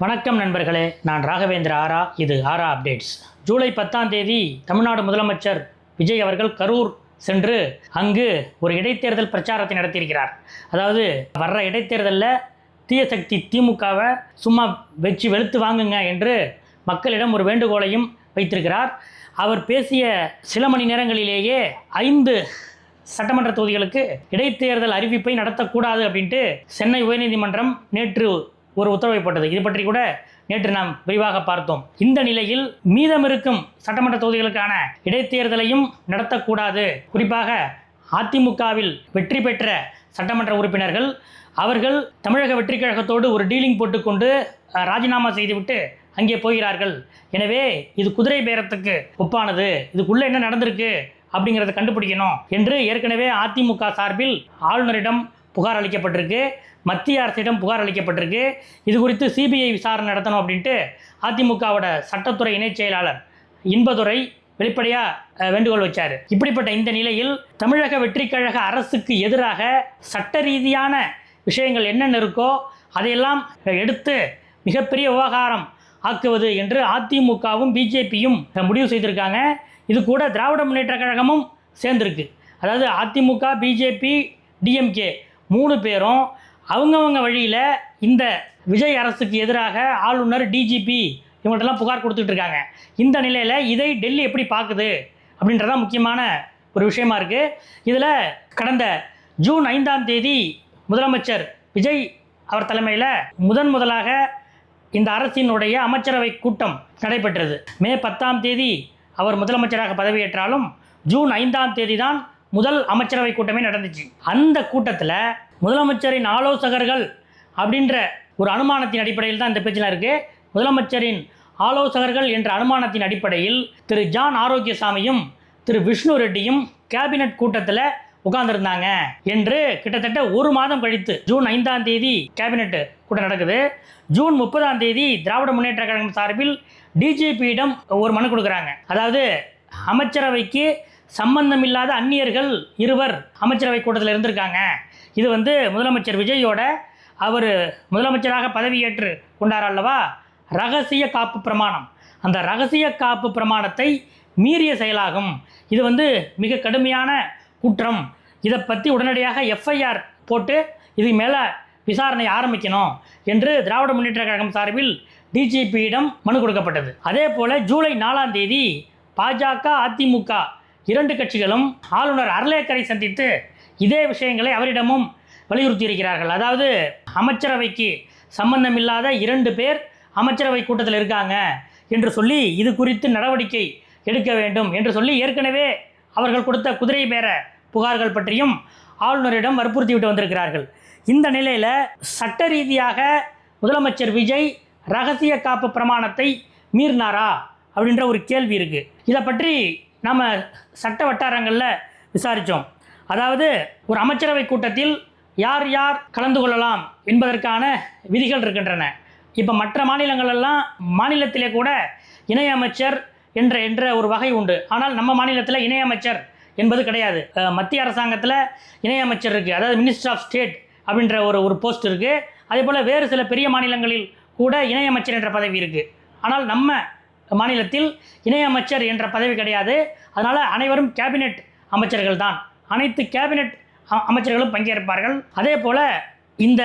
வணக்கம் நண்பர்களே, நான் ராகவேந்திர ஆரா. இது ஆரா அப்டேட்ஸ். ஜூலை 10ஆம் தேதி தமிழ்நாடு முதலமைச்சர் விஜய் அவர்கள் கரூர் சென்று அங்கு ஒரு இடைத்தேர்தல் பிரச்சாரத்தை நடத்தியிருக்கிறார். அதாவது வர்ற இடைத்தேர்தலில் தீய சக்தி திமுகவை சும்மா வச்சு வெளுத்து வாங்குங்க என்று மக்களிடம் ஒரு வேண்டுகோளையும் வைத்திருக்கிறார். அவர் பேசிய சில மணி நேரங்களிலேயே 5 சட்டமன்ற தொகுதிகளுக்கு இடைத்தேர்தல் அறிவிப்பை நடத்தக்கூடாது அப்படின்ட்டு சென்னை உயர்நீதிமன்றம் நேற்று ஒரு உத்தரவை போட்டது. இது பற்றி கூட நேற்று நாம் விரிவாக பார்த்தோம். இந்த நிலையில் மீதமிருக்கும் சட்டமன்ற தொகுதிகளுக்கான இடைத்தேர்தலையும் நடத்தக்கூடாது. குறிப்பாக அதிமுகவில் வெற்றி பெற்ற சட்டமன்ற உறுப்பினர்கள் அவர்கள் தமிழக வெற்றி கழகத்தோடு ஒரு டீலிங் போட்டுக்கொண்டு ராஜினாமா செய்துவிட்டு அங்கே போகிறார்கள். எனவே இது குதிரை பேரத்துக்கு ஒப்பானது. இதுக்குள்ளே என்ன நடந்திருக்கு அப்படிங்கிறத கண்டுபிடிக்கணும் என்று ஏற்கனவே அதிமுக சார்பில் ஆளுநரிடம் புகார் அளிக்கப்பட்டிருக்கு, மத்திய அரசிடம் புகார் அளிக்கப்பட்டிருக்கு. இது குறித்து சிபிஐ விசாரணை நடத்தணும் அப்படின்ட்டு அதிமுகவோட சட்டத்துறை இணைச் செயலாளர் இன்பதுரை வெளிப்படையாக வேண்டுகோள் வச்சார். இப்படிப்பட்ட இந்த நிலையில் தமிழக வெற்றி கழக அரசுக்கு எதிராக சட்ட ரீதியான விஷயங்கள் என்னென்ன இருக்கோ அதையெல்லாம் எடுத்து மிகப்பெரிய விவகாரம் ஆக்குவது என்று அதிமுகவும் பிஜேபியும் முடிவு செய்திருக்காங்க. இது கூட திராவிட முன்னேற்ற கழகமும் சேர்ந்திருக்கு. அதாவது அதிமுக, பிஜேபி, டிஎம்கே 3 பேரும் அவங்கவங்க வழியில் இந்த விஜய் அரசுக்கு எதிராக ஆளுநர், டிஜிபி இவங்கள்ட்டெல்லாம் புகார் கொடுத்துட்டு இருக்காங்க. இந்த நிலையில் இதை டெல்லி எப்படி பார்க்குது அப்படின்றதான் முக்கியமான ஒரு விஷயமா இருக்குது. இதில் கடந்த ஜூன் 5ஆம் தேதி முதலமைச்சர் விஜய் அவர் தலைமையில் முதலாக இந்த அரசினுடைய அமைச்சரவை கூட்டம் நடைபெற்றது. மே 10ஆம் தேதி அவர் முதலமைச்சராக பதவியேற்றாலும் ஜூன் 5ஆம் தேதி தான் முதல் அமைச்சரவை கூட்டமே நடந்துச்சு. அந்த கூட்டத்தில் முதலமைச்சரின் ஆலோசகர்கள் அப்படின்ற ஒரு அனுமானத்தின் அடிப்படையில் தான் இந்த பேச்செல்லாம் இருக்குது. முதலமைச்சரின் ஆலோசகர்கள் என்ற அனுமானத்தின் அடிப்படையில் திரு ஜான் ஆரோக்கியசாமியும் திரு விஷ்ணு ரெட்டியும் கேபினட் கூட்டத்தில் உட்கார்ந்துருந்தாங்க என்று கிட்டத்தட்ட 1 மாதம் கழித்து ஜூன் 5ஆம் தேதி கேபினட் கூட்டம் நடக்குது. ஜூன் 30ஆம் தேதி திராவிட முன்னேற்ற கழகம் சார்பில் டிஜிபியிடம் ஒரு மனு கொடுக்குறாங்க. அதாவது அமைச்சரவைக்கு சம்பந்தமில்லாத அந்நியர்கள் 2 அமைச்சரவை கூட்டத்தில் இருந்திருக்காங்க. இது முதலமைச்சர் விஜயோட அவர் முதலமைச்சராக பதவியேற்று கொண்டார் அல்லவா, ரகசிய காப்பு பிரமாணம். அந்த ரகசிய காப்பு பிரமாணத்தை மீறிய செயலாகும். இது மிக கடுமையான குற்றம். இதை பற்றி உடனடியாக எஃப்ஐஆர் போட்டு இது மேலே விசாரணை ஆரம்பிக்கணும் என்று திராவிட முன்னேற்ற கழகம் சார்பில் டிஜிபியிடம் மனு கொடுக்கப்பட்டது. அதே போல் ஜூலை 4ஆம் தேதி பாஜக, அதிமுக 2 கட்சிகளும் ஆளுநர் அர்லேக்கரை சந்தித்து இதே விஷயங்களை அவரிடமும் வலியுறுத்தி இருக்கிறார்கள். அதாவது அமைச்சரவைக்கு சம்பந்தமில்லாத 2 பேர் அமைச்சரவை கூட்டத்தில் இருக்காங்க என்று சொல்லி இது குறித்து நடவடிக்கை எடுக்க வேண்டும் என்று சொல்லி ஏற்கனவே அவர்கள் கொடுத்த குதிரை பேர புகார்கள் பற்றியும் ஆளுநரிடம் வற்புறுத்தி விட்டு வந்திருக்கிறார்கள். இந்த நிலையில் சட்ட ரீதியாக முதலமைச்சர் விஜய் ரகசிய காப்பு பிரமாணத்தை மீறினாரா அப்படின்ற ஒரு கேள்வி இருக்குது. இதை பற்றி நாம் சட்ட வட்டாரங்களில் விசாரித்தோம். அதாவது ஒரு அமைச்சரவை கூட்டத்தில் யார் யார் கலந்து கொள்ளலாம் என்பதற்கான விதிகள் இருக்கின்றன. இப்போ மற்ற மாநிலங்களெல்லாம் மாநிலத்திலே கூட இணையமைச்சர் என்ற ஒரு வகை உண்டு. ஆனால் நம்ம மாநிலத்தில் இணையமைச்சர் என்பது கிடையாது. மத்திய அரசாங்கத்தில் இணையமைச்சர் இருக்குது, அதாவது மினிஸ்டர் ஆஃப் ஸ்டேட் அப்படின்ற ஒரு போஸ்ட் இருக்குது. அதே போல் வேறு சில பெரிய மாநிலங்களில் கூட இணையமைச்சர் என்ற பதவி இருக்குது. ஆனால் நம்ம மாநிலத்தில் இணையமைச்சர் என்ற பதவி கிடையாது. அதனால் அனைவரும் கேபினெட் அமைச்சர்கள் தான். அனைத்து கேபினெட் அமைச்சர்களும் பங்கேற்பார்கள். அதே போல் இந்த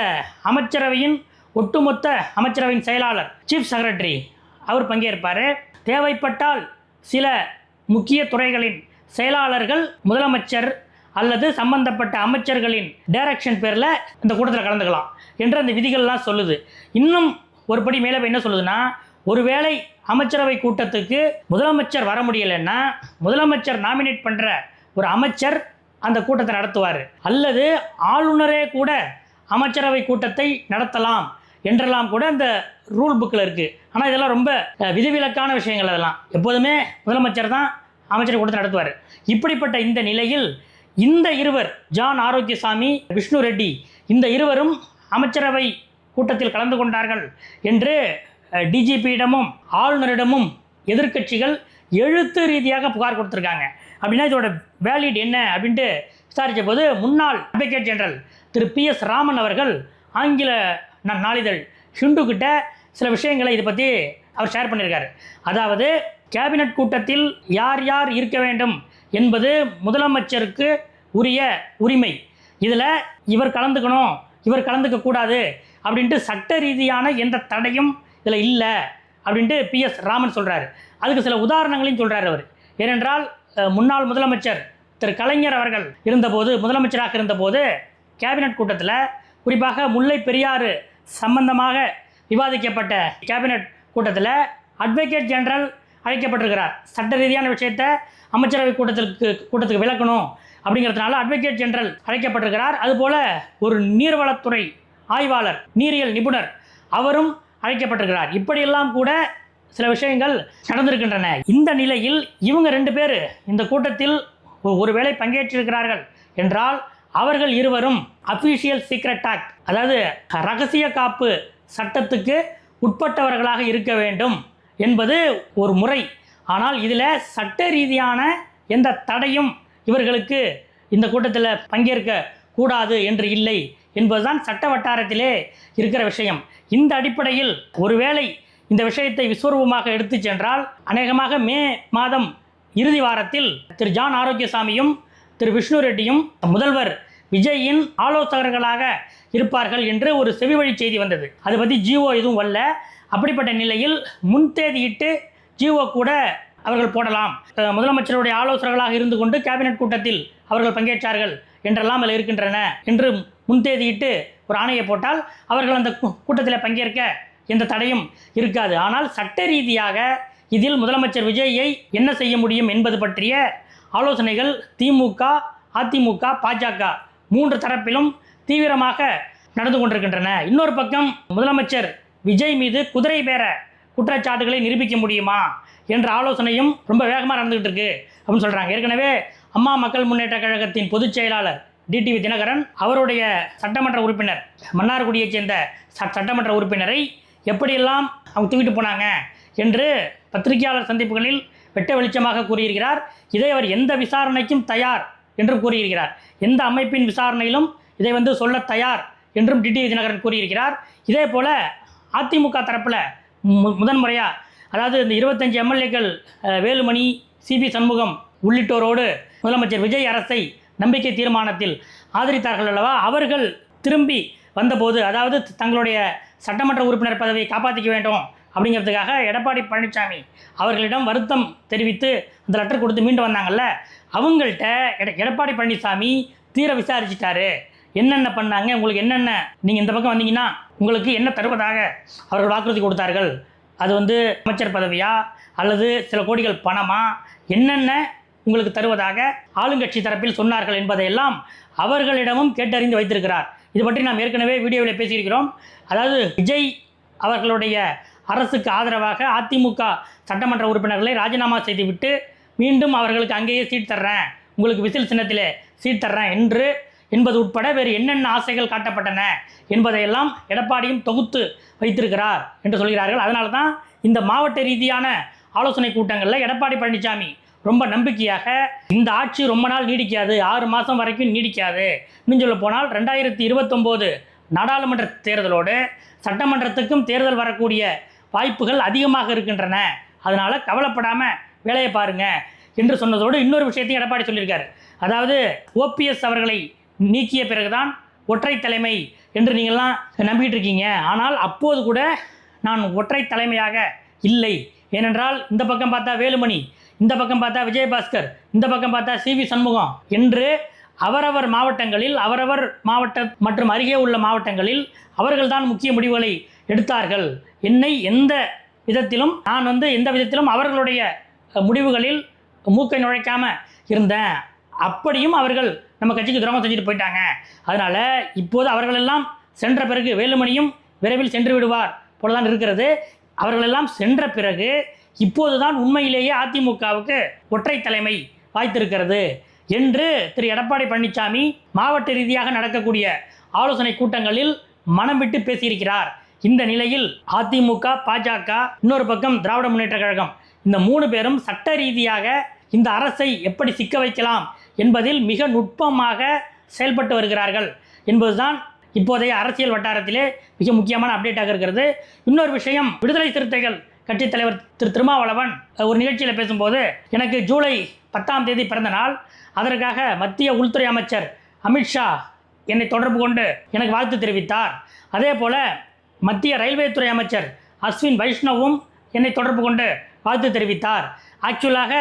அமைச்சரவையின் ஒட்டுமொத்த அமைச்சரவையின் செயலாளர், சீஃப் செக்ரட்டரி, அவர் பங்கேற்பார். தேவைப்பட்டால் சில முக்கிய துறைகளின் செயலாளர்கள் முதலமைச்சர் அல்லது சம்பந்தப்பட்ட அமைச்சர்களின் டைரக்ஷன் பேரில் இந்த கூட்டத்தில் கலந்துக்கலாம் என்று அந்த விதிகள்லாம் சொல்லுது. இன்னும் ஒருபடி மேலே என்ன சொல்லுதுன்னா, ஒருவேளை அமைச்சரவை கூட்டத்துக்கு முதலமைச்சர் வர முடியலைன்னா முதலமைச்சர் நாமினேட் பண்ணுற ஒரு அமைச்சர் அந்த கூட்டத்தை நடத்துவார், அல்லது ஆளுநரே கூட அமைச்சரவை கூட்டத்தை நடத்தலாம் என்றெல்லாம் கூட அந்த ரூல் புக்கில் இருக்குது. ஆனால் இதெல்லாம் ரொம்ப விதிவிலக்கான விஷயங்கள். அதெல்லாம் எப்போதுமே முதலமைச்சர் தான் அமைச்சரவை கூட்டத்தை நடத்துவார். இப்படிப்பட்ட இந்த நிலையில் இந்த 2 ஜான் ஆரோக்கியசாமி, விஷ்ணு ரெட்டி, இந்த 2 அமைச்சரவை கூட்டத்தில் கலந்து கொண்டார்கள் என்று டிஜிபியிடமும் ஆளுநரிடமும் எதிர்க்கட்சிகள் எழுத்து ரீதியாக புகார் கொடுத்துருக்காங்க. அப்படின்னா இதோட வேலிட் என்ன அப்படின்ட்டு விசாரித்த போது முன்னாள் அட்வொகேட் ஜெனரல் திரு PS ராமன் அவர்கள் ஆங்கில நாளிதழ் ஹிண்டு கிட்ட சில விஷயங்களை இதை பற்றி அவர் ஷேர் பண்ணியிருக்காரு. அதாவது கேபினட் கூட்டத்தில் யார் யார் இருக்க வேண்டும் என்பது முதலமைச்சருக்கு உரிய உரிமை. இதில் இவர் கலந்துக்கணும், இவர் கலந்துக்க கூடாது அப்படின்ட்டு சட்ட ரீதியான எந்த தடையும் இதில் இல்லை அப்படின்ட்டு PS ராமன் சொல்கிறார். அதுக்கு சில உதாரணங்களையும் சொல்கிறார் அவர். ஏனென்றால் முன்னாள் முதலமைச்சர் திரு கலைஞர் அவர்கள் இருந்தபோது, முதலமைச்சராக இருந்தபோது கேபினட் கூட்டத்தில் குறிப்பாக முல்லை பெரியாறு சம்பந்தமாக விவாதிக்கப்பட்ட கேபினட் கூட்டத்தில் அட்வொகேட் ஜெனரல் அழைக்கப்பட்டிருக்கிறார். சட்ட ரீதியான விஷயத்தை அமைச்சரவை கூட்டத்துக்கு விளக்கணும் அப்படிங்கிறதுனால அட்வொகேட் ஜெனரல் அழைக்கப்பட்டிருக்கிறார். அதுபோல் ஒரு நீர்வளத்துறை ஆய்வாளர், நீரியல் நிபுணர் அவரும் அழைக்கப்பட்டிருக்கிறார். இப்படியெல்லாம் கூட சில விஷயங்கள் நடந்திருக்கின்றன. இந்த நிலையில் இவங்க 2 பேர் இந்த கூட்டத்தில் ஒருவேளை பங்கேற்றிருக்கிறார்கள் என்றால் அவர்கள் இருவரும் அஃபீஷியல் சீக்ரெட் ஆக்ட், அதாவது ரகசிய காப்பு சட்டத்துக்கு உட்பட்டவர்களாக இருக்க வேண்டும் என்பது ஒரு முறை. ஆனால் இதில் சட்ட ரீதியான எந்த தடையும் இவர்களுக்கு இந்த கூட்டத்தில் பங்கேற்க கூடாது என்று இல்லை என்பதுதான் சட்ட வட்டாரத்திலே இருக்கிற விஷயம். இந்த அடிப்படையில் ஒருவேளை இந்த விஷயத்தை விஸ்வரூபமாக எடுத்து சென்றால் அநேகமாக மே மாதம் இறுதி வாரத்தில் திரு ஜான் ஆரோக்கியசாமியும் திரு விஷ்ணு ரெட்டியும் முதல்வர் விஜயின் ஆலோசகர்களாக இருப்பார்கள் என்று ஒரு செவிவழி செய்தி வந்தது. அதை பற்றி ஜிஓ எதுவும் வரல. அப்படிப்பட்ட நிலையில் முன்தேதியிட்டு ஜிஓ கூட அவர்கள் போடலாம். முதலமைச்சருடைய ஆலோசகர்களாக இருந்து கொண்டு கேபினட் கூட்டத்தில் அவர்கள் பங்கேற்றார்கள் என்றெல்லாம் அதில் இருக்கின்றன என்று முன்தேதியிட்டு ஒரு ஆணையை போட்டால் அவர்கள் அந்த கூட்டத்தில் பங்கேற்க எந்த தடையும் இருக்காது. ஆனால் சட்ட ரீதியாக இதில் முதலமைச்சர் விஜயை என்ன செய்ய முடியும் என்பது பற்றிய ஆலோசனைகள் திமுக, அதிமுக, பாஜக 3 தரப்பிலும் தீவிரமாக நடந்து கொண்டிருக்கின்றன. இன்னொரு பக்கம் முதலமைச்சர் விஜய் மீது குதிரை பேர குற்றச்சாட்டுகளை நிரூபிக்க முடியுமா என்ற ஆலோசனையும் ரொம்ப வேகமாக நடந்துகிட்டு இருக்கு அப்படின்னு சொல்கிறாங்க. ஏற்கனவே அம்மா மக்கள் முன்னேற்ற கழகத்தின் பொதுச் செயலாளர் டிடிவி தினகரன் அவருடைய சட்டமன்ற உறுப்பினர், மன்னார்குடியைச் சேர்ந்த சட்டமன்ற உறுப்பினரை எப்படியெல்லாம் அவங்க தூக்கிட்டு போனாங்க என்று பத்திரிகையாளர் சந்திப்புகளில் வெட்ட வெளிச்சமாக கூறியிருக்கிறார். இதை அவர் எந்த விசாரணைக்கும் தயார் என்றும் கூறியிருக்கிறார். எந்த அமைப்பின் விசாரணையிலும் இதை சொல்ல தயார் என்றும் டிடிவி தினகரன் கூறியிருக்கிறார். இதே போல் அதிமுக தரப்பில் முதன்முறையாக, அதாவது இந்த 25 எம்எல்ஏக்கள் வேலுமணி, சிபி சண்முகம் உள்ளிட்டோரோடு முதலமைச்சர் விஜய் அரசை நம்பிக்கை தீர்மானத்தில் ஆதரித்தார்கள் அல்லவா, அவர்கள் திரும்பி வந்தபோது, அதாவது தங்களுடைய சட்டமன்ற உறுப்பினர் பதவியை காப்பாற்றிக்க வேண்டும் அப்படிங்கிறதுக்காக எடப்பாடி பழனிசாமி அவர்களிடம் வருத்தம் தெரிவித்து அந்த லெட்டர் கொடுத்து மீண்டு வந்தாங்கல்ல, அவங்கள்ட்ட எடப்பாடி பழனிசாமி தீர விசாரிச்சிட்டாரு. என்னென்ன பண்ணாங்க, உங்களுக்கு என்னென்ன, நீங்கள் இந்த பக்கம் வந்தீங்கன்னா உங்களுக்கு என்ன தருவதாக அவர்கள் வாக்குறுதி கொடுத்தார்கள், அது அமைச்சர் பதவியா அல்லது சில கோடிகள் பணமா, என்னென்ன உங்களுக்கு தருவதாக ஆளுங்கட்சி தரப்பில் சொன்னார்கள் என்பதையெல்லாம் அவர்களிடமும் கேட்டறிந்து வைத்திருக்கிறார். இது பற்றி நாம் ஏற்கனவே வீடியோவில் பேசியிருக்கிறோம். அதாவது விஜய் அவர்களுடைய அரசுக்கு ஆதரவாக அதிமுக சட்டமன்ற உறுப்பினர்களை ராஜினாமா செய்துவிட்டு மீண்டும் அவர்களுக்கு அங்கேயே சீட் தர்றேன், உங்களுக்கு விசில் சின்னத்திலே சீட் தர்றேன் என்பது உட்பட வேறு என்னென்ன ஆசைகள் காட்டப்பட்டன என்பதையெல்லாம் எடப்பாடியும் தொகுத்து வைத்திருக்கிறார் என்று சொல்கிறார்கள். அதனால தான் இந்த மாவட்ட ரீதியான ஆலோசனை கூட்டங்களில் எடப்பாடி பழனிசாமி ரொம்ப நம்பிக்கையாக இந்த ஆட்சி ரொம்ப நாள் நீடிக்காது, 6 மாதம் வரைக்கும் நீடிக்காது, இன்னும் சொல்ல போனால் 2029 நாடாளுமன்ற தேர்தலோடு சட்டமன்றத்துக்கும் தேர்தல் வரக்கூடிய வாய்ப்புகள் அதிகமாக இருக்கின்றன, அதனால் கவலைப்படாமல் வேலையை பாருங்க என்று சொன்னதோடு இன்னொரு விஷயத்தையும் எடப்பாடி சொல்லியிருக்காரு. அதாவது ஓபிஎஸ் அவர்களை நீக்கிய பிறகுதான் ஒற்றை தலைமை என்று நீங்கள்லாம் நம்பிக்கிட்டு இருக்கீங்க, ஆனால் அப்போது கூட நான் ஒற்றை தலைமையாக இல்லை. ஏனென்றால் இந்த பக்கம் பார்த்தா வேலுமணி, இந்த பக்கம் பார்த்தா விஜயபாஸ்கர், இந்த பக்கம் பார்த்தா சிவி சண்முகம் என்று அவரவர் மாவட்டங்களில், அவரவர் மாவட்ட மற்றும் அருகே உள்ள மாவட்டங்களில் அவர்கள்தான் முக்கிய முடிவுகளை எடுத்தார்கள். என்னை எந்த விதத்திலும் நான் எந்த விதத்திலும் அவர்களுடைய முடிவுகளில் மூக்கை நுழைக்காமல் இருந்தேன். அப்படியும் அவர்கள் நம்ம கட்சிக்கு துரோகம் செஞ்சுட்டு போயிட்டாங்க. அதனால் இப்போது அவர்களெல்லாம் சென்ற பிறகு, வேலுமணியும் விரைவில் சென்று விடுவார் போலதான் இருக்கிறது, அவர்களெல்லாம் சென்ற பிறகு இப்போது தான் உண்மையிலேயே அதிமுகவுக்கு ஒற்றை தலைமை வாய்த்திருக்கிறது என்று திரு எடப்பாடி பழனிசாமி மாவட்ட ரீதியாக நடக்கக்கூடிய ஆலோசனை கூட்டங்களில் மனம் விட்டு பேசியிருக்கிறார். இந்த நிலையில் அதிமுக, பாஜக, இன்னொரு பக்கம் திராவிட முன்னேற்ற கழகம், இந்த 3 பேரும் சட்ட ரீதியாக இந்த அரசை எப்படி சிக்க வைக்கலாம் என்பதில் மிக நுட்பமாக செயல்பட்டு வருகிறார்கள் என்பதுதான் இப்போதைய அரசியல் வட்டாரத்திலே மிக முக்கியமான அப்டேட்டாக இருக்கிறது. இன்னொரு விஷயம், விடுதலை சிறுத்தைகள் கட்சித் தலைவர் திருமாவளவன் ஒரு நிகழ்ச்சியில் பேசும்போது, எனக்கு ஜூலை 10ஆம் தேதி பிறந்த நாள், அதற்காக மத்திய உள்துறை அமைச்சர் அமித்ஷா என்னை தொடர்பு கொண்டு எனக்கு வாழ்த்து தெரிவித்தார். அதே போல் மத்திய ரயில்வே துறை அமைச்சர் அஸ்வின் வைஷ்ணவும் என்னை தொடர்பு கொண்டு வாழ்த்து தெரிவித்தார். ஆக்சுவலாக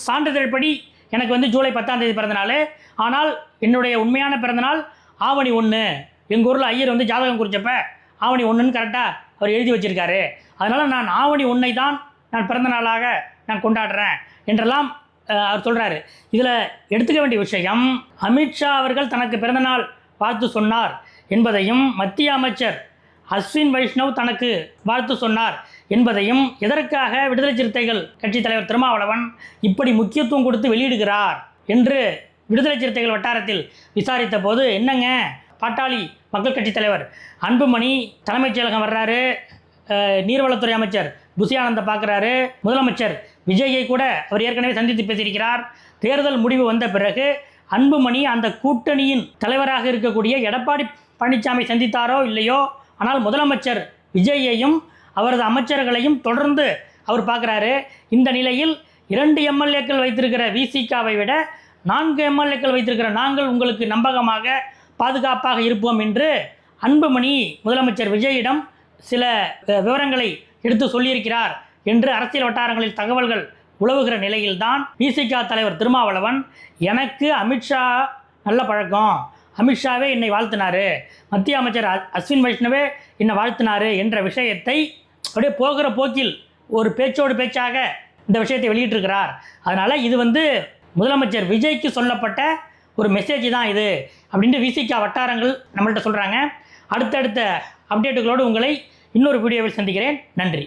சான்றிதழ் படி எனக்கு ஜூலை 10ஆம் தேதி பிறந்தநாள். ஆனால் என்னுடைய உண்மையான பிறந்தநாள் ஆவணி 1. எங்கள் ஊரில் ஐயர் ஜாதகம் குறித்தப்ப ஆவணி 1ன்னு கரெக்டாக அவர் எழுதி வச்சிருக்காரு. அதனால் நான் ஆவணி 1 தான் நான் பிறந்த நாளாக நான் கொண்டாடுறேன் என்றெல்லாம் அவர் சொல்கிறாரு. இதில் எடுத்துக்க வேண்டிய விஷயம், அமித்ஷா அவர்கள் தனக்கு பிறந்தநாள் வாழ்த்து சொன்னார் என்பதையும், மத்திய அமைச்சர் அஸ்வின் வைஷ்ணவ் தனக்கு வாழ்த்து சொன்னார் என்பதையும் எதற்காக விடுதலை சிறுத்தைகள் கட்சித் தலைவர் திருமாவளவன் இப்படி முக்கியத்துவம் கொடுத்து வெளியிடுகிறார் என்று விடுதலை சிறுத்தைகள் வட்டாரத்தில் விசாரித்த போது, என்னங்க பாட்டாளி மக்கள் கட்சித் தலைவர் அன்புமணி தலைமைச் செயலகம் வர்றாரு, நீர்வளத்துறை அமைச்சர் புசி ஆனந்தை பார்க்குறாரு, முதலமைச்சர் விஜயை கூட அவர் ஏற்கனவே சந்தித்து பேசியிருக்கிறார். தேர்தல் முடிவு வந்த பிறகு அன்புமணி அந்த கூட்டணியின் தலைவராக இருக்கக்கூடிய எடப்பாடி பழனிசாமி சந்தித்தாரோ இல்லையோ, ஆனால் முதலமைச்சர் விஜயையும் அவரது அமைச்சர்களையும் தொடர்ந்து அவர் பார்க்குறாரு. இந்த நிலையில் 2 எம்எல்ஏக்கள் வைத்திருக்கிற விசிகாவை விட 4 எம்எல்ஏக்கள் வைத்திருக்கிற நாங்கள் உங்களுக்கு நம்பகமாக பாதுகாப்பாக இருப்போம் என்று அன்புமணி முதலமைச்சர் விஜயிடம் சில விவரங்களை எடுத்து சொல்லியிருக்கிறார் என்று அரசியல் வட்டாரங்களில் தகவல்கள் உலவுகிற நிலையில்தான் விசிகா தலைவர் திருமாவளவன், எனக்கு அமித்ஷா நல்ல பழக்கம், அமித்ஷாவே என்னை வாழ்த்தினார், மத்திய அமைச்சர் அஸ்வின் வைஷ்ணவே என்னை வாழ்த்தினார் என்ற விஷயத்தை அப்படியே போகிற போக்கில் ஒரு பேச்சோடு பேச்சாக இந்த விஷயத்தை வெளியிட்டிருக்கிறார். அதனால் இது முதலமைச்சர் விஜய்க்கு சொல்லப்பட்ட ஒரு மெசேஜ் தான் இது அப்படின்ட்டு விசிகா வட்டாரங்கள் நம்மள்கிட்ட சொல்கிறாங்க. அடுத்தடுத்த அப்டேட்டுகளோடு உங்களை இன்னொரு வீடியோவில் சந்திக்கிறேன். நன்றி.